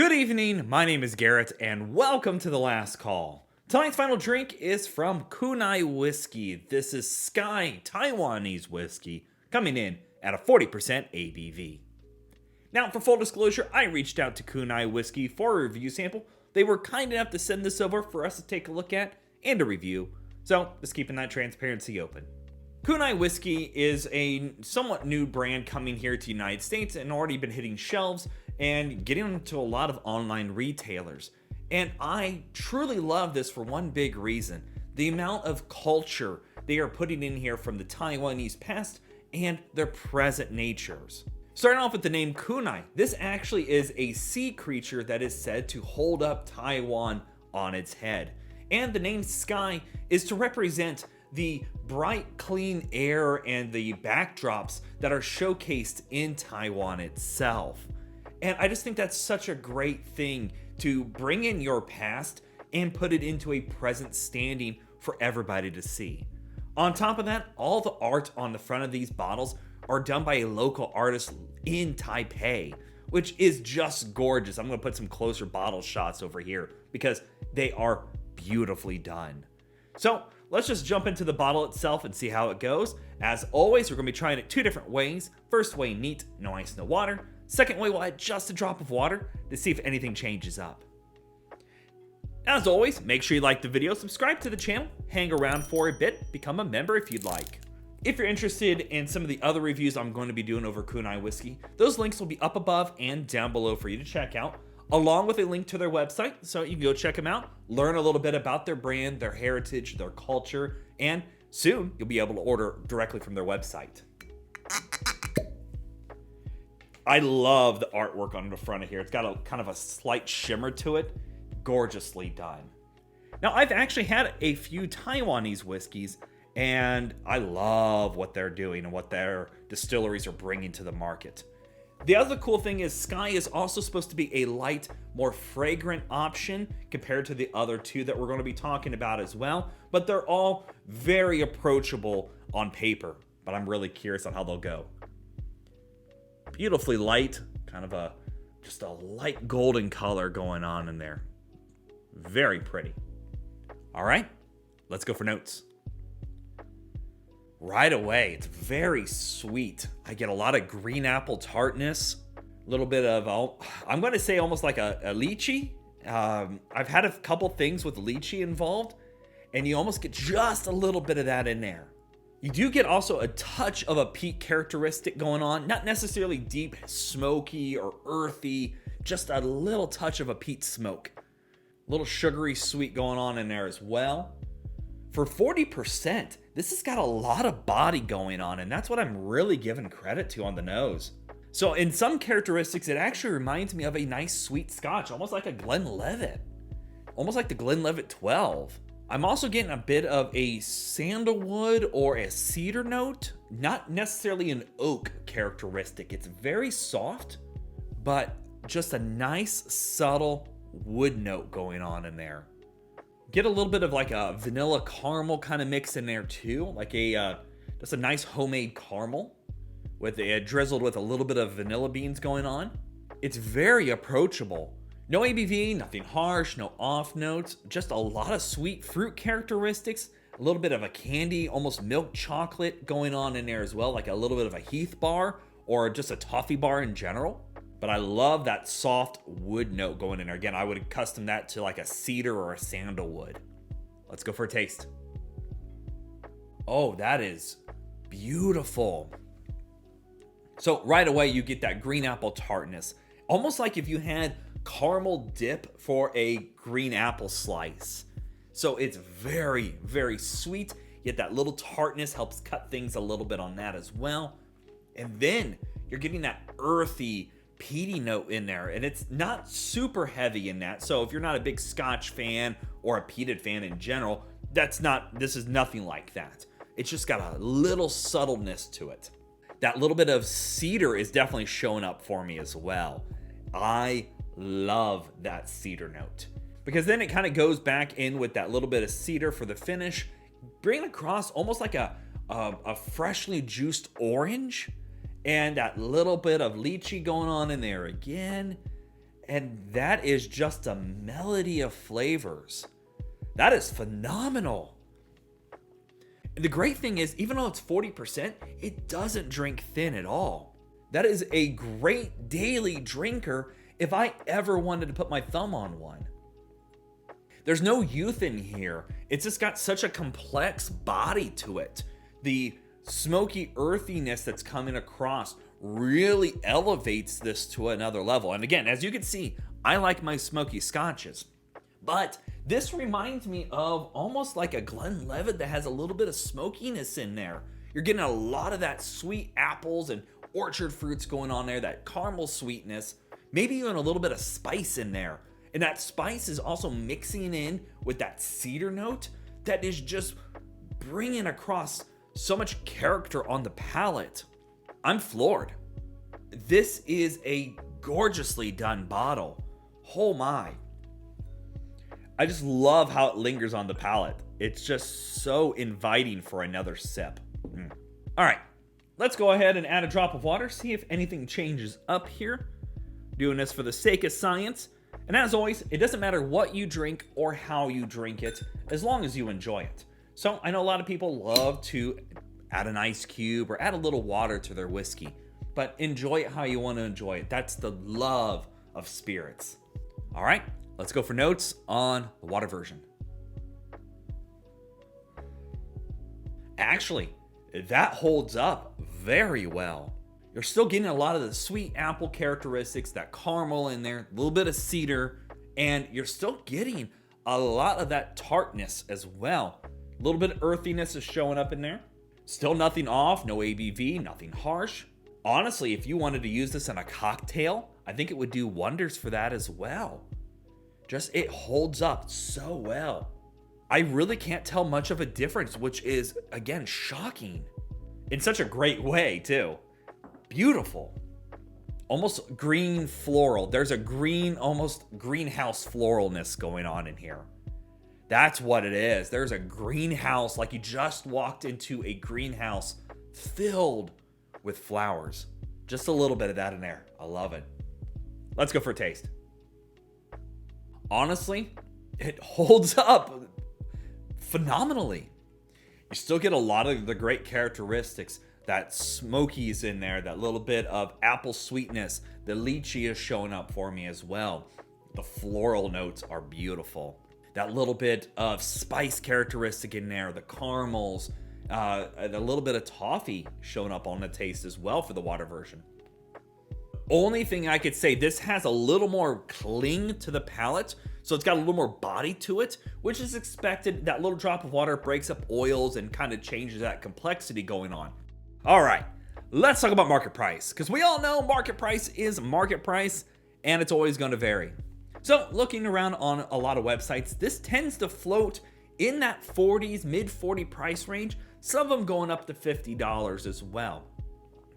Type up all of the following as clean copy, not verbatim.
Good evening, my name is Garrett, and welcome to The Last Call. Tonight's final drink is from Kunhai Whisky. This is Sky Taiwanese Whisky, coming in at a 40% ABV. Now, for full disclosure, I reached out to Kunhai Whisky for a review sample. They were kind enough to send this over for us to take a look at and a review, so just keeping that transparency open. Kunhai Whisky is a somewhat new brand coming here to the United States and already been hitting shelves and getting into a lot of online retailers. And I truly love this for one big reason: the amount of culture they are putting in here from the Taiwanese past and their present natures. Starting off with the name Kunhai, this actually is a sea creature that is said to hold up Taiwan on its head. And the name Sky is to represent the bright, clean air and the backdrops that are showcased in Taiwan itself. And I just think that's such a great thing to bring in your past and put it into a present standing for everybody to see. On top of that, all the art on the front of these bottles are done by a local artist in Taipei, which is just gorgeous. I'm going to put some closer bottle shots over here because they are beautifully done. So let's just jump into the bottle itself and see how it goes. As always, we're going to be trying it two different ways. First way, neat, no ice, no water. Second way, we'll add just a drop of water to see if anything changes up. As always, make sure you like the video, subscribe to the channel, hang around for a bit, become a member if you'd like. If you're interested in some of the other reviews I'm going to be doing over Kunhai Whisky, those links will be up above and down below for you to check out, along with a link to their website, so you can go check them out, learn a little bit about their brand, their heritage, their culture, and soon you'll be able to order directly from their website. I love the artwork on the front of here. It's got a kind of a slight shimmer to it. Gorgeously done. Now, I've actually had a few Taiwanese whiskeys, and I love what they're doing and what their distilleries are bringing to the market. The other cool thing is Sky is also supposed to be a light, more fragrant option compared to the other two that we're going to be talking about as well, but they're all very approachable on paper, but I'm really curious on how they'll go. Beautifully light, kind of just a light golden color going on in there. Very pretty. All right, let's go for notes. Right away, it's very sweet. I get a lot of green apple tartness, a little bit of, I'm going to say almost like a lychee. I've had a couple things with lychee involved, and you almost get just a little bit of that in there. You do get also a touch of a peat characteristic going on, not necessarily deep, smoky, or earthy, just a little touch of a peat smoke. A little sugary sweet going on in there as well. For 40%, this has got a lot of body going on, and that's what I'm really giving credit to on the nose. So in some characteristics, it actually reminds me of a nice sweet scotch, almost like a Glenlivet. Almost like the Glenlivet 12. I'm also getting a bit of a sandalwood or a cedar note, not necessarily an oak characteristic. It's very soft, but just a nice subtle wood note going on in there. Get a little bit of like a vanilla caramel kind of mix in there too, like just a nice homemade caramel with drizzled with a little bit of vanilla beans going on. It's very approachable. No ABV, nothing harsh, no off notes, just a lot of sweet fruit characteristics, a little bit of a candy, almost milk chocolate going on in there as well, like a little bit of a Heath bar or just a toffee bar in general. But I love that soft wood note going in there. Again, I would custom that to like a cedar or a sandalwood. Let's go for a taste. Oh, that is beautiful. So right away, you get that green apple tartness, almost like if you had caramel dip for a green apple slice. So it's very, very sweet, yet that little tartness helps cut things a little bit on that as well. And then you're getting that earthy, peaty note in there, and it's not super heavy in that. So if you're not a big Scotch fan or a peated fan in general, this is nothing like that. It's just got a little subtleness to it. That little bit of cedar is definitely showing up for me as well. I love that cedar note because then it kind of goes back in with that little bit of cedar for the finish, bringing across almost like a freshly juiced orange and that little bit of lychee going on in there again. And that is just a melody of flavors. That is phenomenal. And the great thing is, even though it's 40%, it doesn't drink thin at all. That is a great daily drinker if I ever wanted to put my thumb on one. There's no youth in here. It's just got such a complex body to it. The smoky earthiness that's coming across really elevates this to another level. And again, as you can see, I like my smoky scotches. But this reminds me of almost like a Glenlivet that has a little bit of smokiness in there. You're getting a lot of that sweet apples and orchard fruits going on there, that caramel sweetness, maybe even a little bit of spice in there. And that spice is also mixing in with that cedar note that is just bringing across so much character on the palate. I'm floored. This is a gorgeously done bottle. Oh my. I just love how it lingers on the palate. It's just so inviting for another sip. All right, let's go ahead and add a drop of water, see if anything changes up here. Doing this for the sake of science. And as always, it doesn't matter what you drink or how you drink it, as long as you enjoy it. So I know a lot of people love to add an ice cube or add a little water to their whiskey, but enjoy it how you want to enjoy it. That's the love of spirits. All right, let's go for notes on the water version. Actually, that holds up very well. You're still getting a lot of the sweet apple characteristics, that caramel in there, a little bit of cedar, and you're still getting a lot of that tartness as well. A little bit of earthiness is showing up in there. Still nothing off, no ABV, nothing harsh. Honestly, if you wanted to use this in a cocktail, I think it would do wonders for that as well. Just, it holds up so well. I really can't tell much of a difference, which is, again, shocking. In such a great way, too. Beautiful. Almost green floral. There's a green, almost greenhouse floralness going on in here. That's what it is. There's a greenhouse, like you just walked into a greenhouse filled with flowers. Just a little bit of that in there. I love it. Let's go for a taste. Honestly, it holds up phenomenally. You still get a lot of the great characteristics. That smokies in there, that little bit of apple sweetness. The lychee is showing up for me as well. The floral notes are beautiful. That little bit of spice characteristic in there, the caramels, and a little bit of toffee showing up on the taste as well for the water version. Only thing I could say, this has a little more cling to the palate, so it's got a little more body to it, which is expected. That little drop of water breaks up oils and kind of changes that complexity going on. All right, let's talk about market price, because we all know market price is market price, and it's always going to vary. So looking around on a lot of websites, this tends to float in that 40s, mid 40 price range, some of them going up to $50 as well.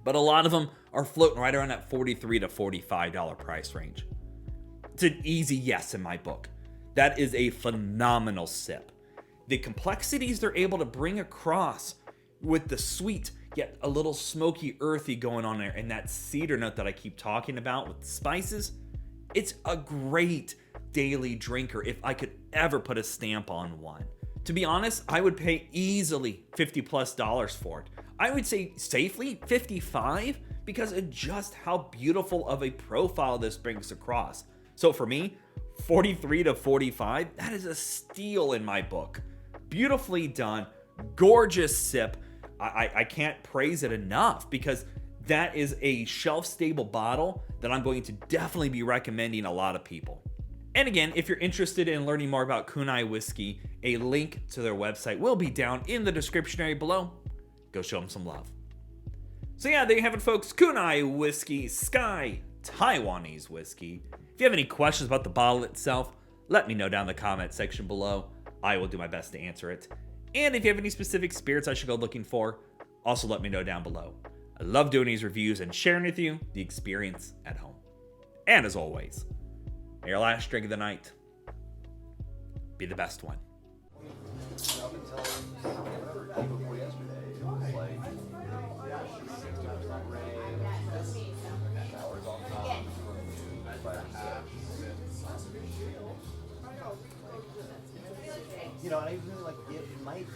But a lot of them are floating right around that $43 to $45 price range. It's an easy yes in my book. That is a phenomenal sip. The complexities they're able to bring across with the sweet, yet a little smoky, earthy going on there, and that cedar note that I keep talking about with the spices, it's a great daily drinker if I could ever put a stamp on one. To be honest, I would pay easily $50+ for it. I would say safely $55 because of just how beautiful of a profile this brings across. So for me, $43 to $45, that is a steal in my book. Beautifully done, gorgeous sip. I can't praise it enough because that is a shelf-stable bottle that I'm going to definitely be recommending a lot of people. And again, if you're interested in learning more about Kunhai Whisky, a link to their website will be down in the description area below. Go show them some love. So yeah, there you have it, folks. Kunhai Whisky, Sky Taiwanese Whisky. If you have any questions about the bottle itself, let me know down in the comment section below. I will do my best to answer it. And if you have any specific spirits I should go looking for, also let me know down below. I love doing these reviews and sharing with you the experience at home. And as always, may your last drink of the night be the best one. Showers on top, You know, and I really like it might